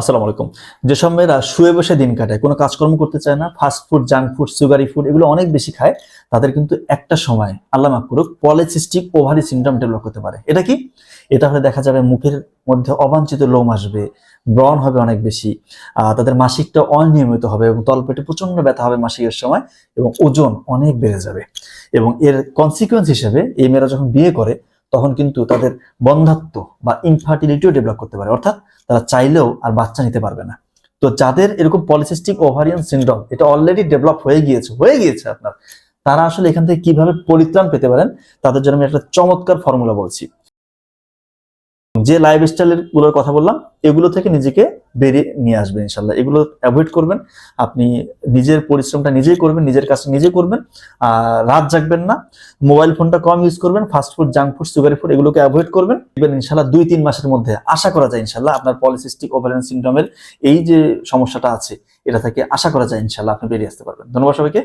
আসসালামু আলাইকুম। যেসব মেয়েরা শুয়ে বসে দিন কাটায়, কোনো কাজকর্ম করতে চায় না, fast food, junk food, sugary food এগুলো অনেক বেশি খায়, তাদের কিন্তু একটা সময় আল্লাহ মাফ করুক পলিসিস্টিক ওভারি সিনড্রোম ডেভেলপ করতে পারে। এটা কি? এটা হলে দেখা যাবে মুখের মধ্যে অবাঞ্ছিত লোম আসবে, ব্রণ হবে অনেক বেশি, তাদের মাসিকটা অনিয়মিত হবে এবং তলপেটে প্রচন্ড ব্যথা হবে মাসিকের সময় এবং ওজন অনেক বেড়ে যাবে। এবং এর কনসিকুয়েন্স হিসেবে এই মেয়েরা যখন বিয়ে করে তখন কিন্তু তাদের বন্ধ্যাত্ব বা ইনফার্টিলিটিও ডেভেলপ করতে পারে, অর্থাৎ তারা চাইলেও আর বাচ্চা নিতে পারবে না। তো যাদের এরকম পলিসিস্টিক ওভারিয়ান সিনড্রোম এটা অলরেডি ডেভেলপ হয়ে গিয়েছে আপনার, তারা আসলে এখান থেকে কিভাবে পরিত্রাণ পেতে পারেন তাদের জন্য আমি একটা চমৎকার ফর্মুলা বলছি। যে লাইফস্টাইলের গুলোর কথা বললাম এগুলো থেকে নিজেকে বেরিয়ে নিয়ে আসবেন ইনশাল্লাহ। এগুলো অ্যাভয়েড করবেন, আপনি নিজের পরিশ্রমটা নিজেই করবেন, নিজের কাজটা নিজেই করবেন, রাত জাগবেন না, মোবাইল ফোনটা কম ইউজ করবেন, fast food, junk food, sugary food এগুলোকে অ্যাভয়েড করবেন। দেখবেন ইনশাল্লাহ 2-3 মাসের মধ্যে আশা করা যায় ইনশাল্লাহ আপনার পলিসিস্টিক ওভারিয়ান সিনড্রোমের এই যে সমস্যাটা আছে এটা থেকে আশা করা যায় ইনশাল্লাহ আপনি বেরিয়ে আসতে পারবেন। ধন্যবাদ সবাইকে।